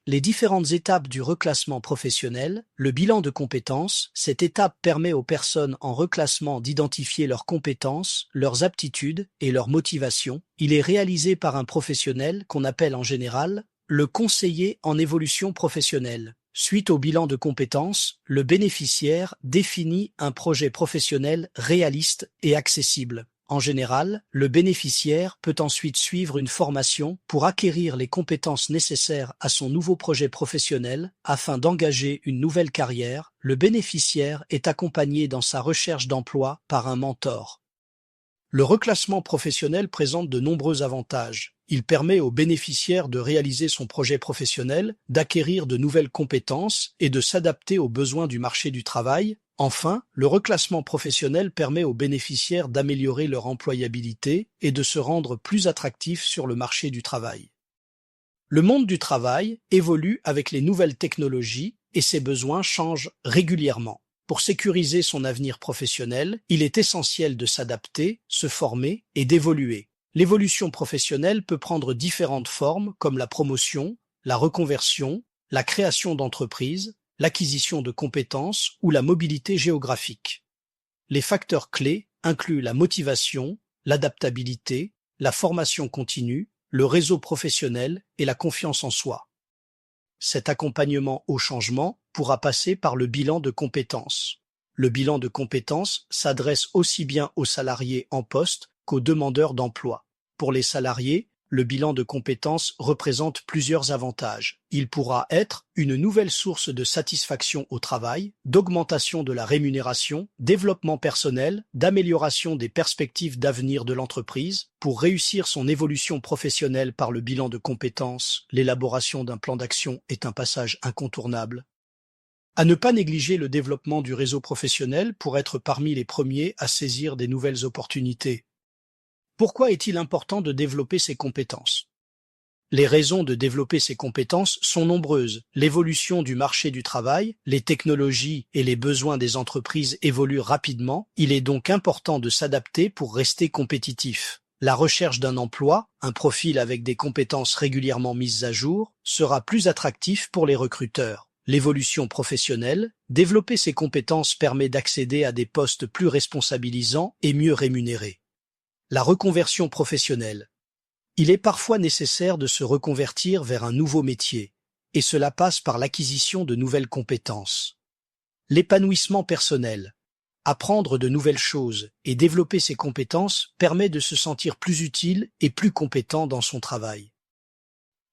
Les différentes étapes du reclassement professionnel, le bilan de compétences, cette étape permet aux personnes en reclassement d'identifier leurs compétences, leurs aptitudes et leurs motivations. Il est réalisé par un professionnel qu'on appelle en général le conseiller en évolution professionnelle. Suite au bilan de compétences, le bénéficiaire définit un projet professionnel réaliste et accessible. En général, le bénéficiaire peut ensuite suivre une formation pour acquérir les compétences nécessaires à son nouveau projet professionnel afin d'engager une nouvelle carrière. Le bénéficiaire est accompagné dans sa recherche d'emploi par un mentor. Le reclassement professionnel présente de nombreux avantages. Il permet au bénéficiaire de réaliser son projet professionnel, d'acquérir de nouvelles compétences et de s'adapter aux besoins du marché du travail. Enfin, le reclassement professionnel permet aux bénéficiaires d'améliorer leur employabilité et de se rendre plus attractifs sur le marché du travail. Le monde du travail évolue avec les nouvelles technologies et ses besoins changent régulièrement. Pour sécuriser son avenir professionnel, il est essentiel de s'adapter, se former et d'évoluer. L'évolution professionnelle peut prendre différentes formes comme la promotion, la reconversion, la création d'entreprises, l'acquisition de compétences ou la mobilité géographique. Les facteurs clés incluent la motivation, l'adaptabilité, la formation continue, le réseau professionnel et la confiance en soi. Cet accompagnement au changement pourra passer par le bilan de compétences. Le bilan de compétences s'adresse aussi bien aux salariés en poste qu'aux demandeurs d'emploi. Pour les salariés, le bilan de compétences représente plusieurs avantages. Il pourra être une nouvelle source de satisfaction au travail, d'augmentation de la rémunération, développement personnel, d'amélioration des perspectives d'avenir de l'entreprise. Pour réussir son évolution professionnelle par le bilan de compétences, l'élaboration d'un plan d'action est un passage incontournable. À ne pas négliger le développement du réseau professionnel pour être parmi les premiers à saisir des nouvelles opportunités. Pourquoi est-il important de développer ses compétences? Les raisons de développer ses compétences sont nombreuses. L'évolution du marché du travail, les technologies et les besoins des entreprises évoluent rapidement. Il est donc important de s'adapter pour rester compétitif. La recherche d'un emploi, un profil avec des compétences régulièrement mises à jour, sera plus attractif pour les recruteurs. L'évolution professionnelle, développer ses compétences permet d'accéder à des postes plus responsabilisants et mieux rémunérés. La reconversion professionnelle. Il est parfois nécessaire de se reconvertir vers un nouveau métier, et cela passe par l'acquisition de nouvelles compétences. L'épanouissement personnel. Apprendre de nouvelles choses et développer ses compétences permet de se sentir plus utile et plus compétent dans son travail.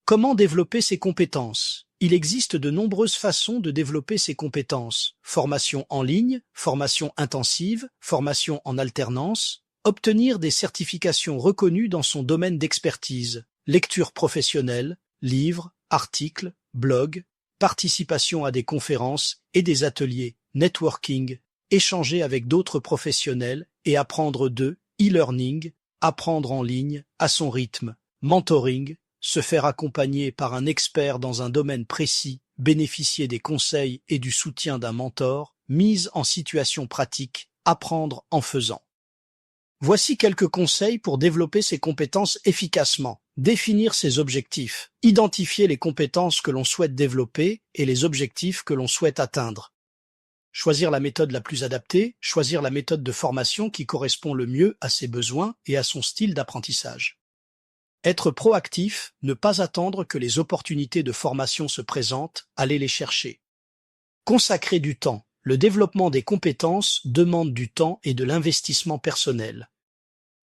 Comment développer ses compétences? Il existe de nombreuses façons de développer ses compétences. Formation en ligne, formation intensive, formation en alternance. Obtenir des certifications reconnues dans son domaine d'expertise, lecture professionnelle, livres, articles, blogs, participation à des conférences et des ateliers, networking, échanger avec d'autres professionnels et apprendre d'eux, e-learning, apprendre en ligne, à son rythme, mentoring, se faire accompagner par un expert dans un domaine précis, bénéficier des conseils et du soutien d'un mentor, mise en situation pratique, apprendre en faisant. Voici quelques conseils pour développer ses compétences efficacement. Définir ses objectifs. Identifier les compétences que l'on souhaite développer et les objectifs que l'on souhaite atteindre. Choisir la méthode la plus adaptée. Choisir la méthode de formation qui correspond le mieux à ses besoins et à son style d'apprentissage. Être proactif, ne pas attendre que les opportunités de formation se présentent, aller les chercher. Consacrer du temps. Le développement des compétences demande du temps et de l'investissement personnel.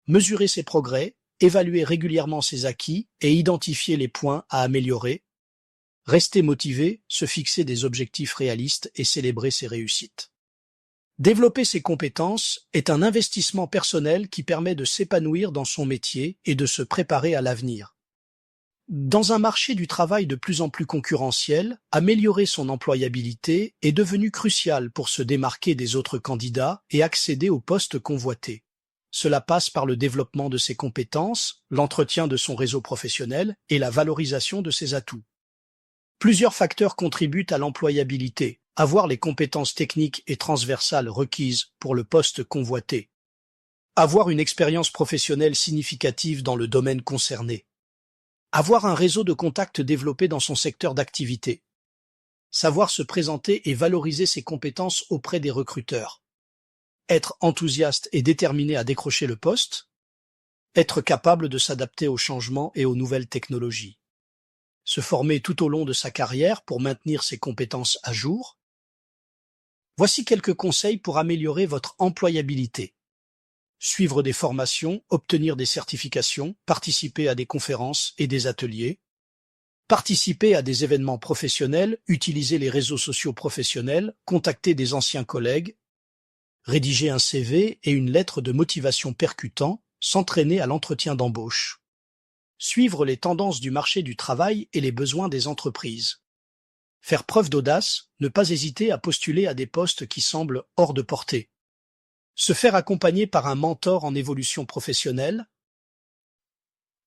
Mesurer ses progrès, évaluer régulièrement ses acquis et identifier les points à améliorer. Rester motivé, se fixer des objectifs réalistes et célébrer ses réussites. Développer ses compétences est un investissement personnel qui permet de s'épanouir dans son métier et de se préparer à l'avenir. Dans un marché du travail de plus en plus concurrentiel, améliorer son employabilité est devenu crucial pour se démarquer des autres candidats et accéder aux postes convoités. Cela passe par le développement de ses compétences, l'entretien de son réseau professionnel et la valorisation de ses atouts. Plusieurs facteurs contribuent à l'employabilité. Avoir les compétences techniques et transversales requises pour le poste convoité. Avoir une expérience professionnelle significative dans le domaine concerné. Avoir un réseau de contacts développé dans son secteur d'activité. Savoir se présenter et valoriser ses compétences auprès des recruteurs. Être enthousiaste et déterminé à décrocher le poste. Être capable de s'adapter aux changements et aux nouvelles technologies. Se former tout au long de sa carrière pour maintenir ses compétences à jour. Voici quelques conseils pour améliorer votre employabilité. Suivre des formations, obtenir des certifications, participer à des conférences et des ateliers. Participer à des événements professionnels, utiliser les réseaux sociaux professionnels, contacter des anciens collègues. Rédiger un CV et une lettre de motivation percutant, s'entraîner à l'entretien d'embauche. Suivre les tendances du marché du travail et les besoins des entreprises. Faire preuve d'audace, ne pas hésiter à postuler à des postes qui semblent hors de portée. Se faire accompagner par un mentor en évolution professionnelle.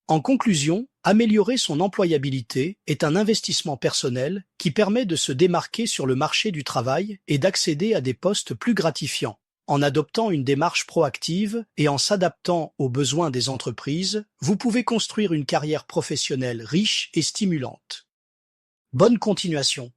En conclusion, améliorer son employabilité est un investissement personnel qui permet de se démarquer sur le marché du travail et d'accéder à des postes plus gratifiants. En adoptant une démarche proactive et en s'adaptant aux besoins des entreprises, vous pouvez construire une carrière professionnelle riche et stimulante. Bonne continuation.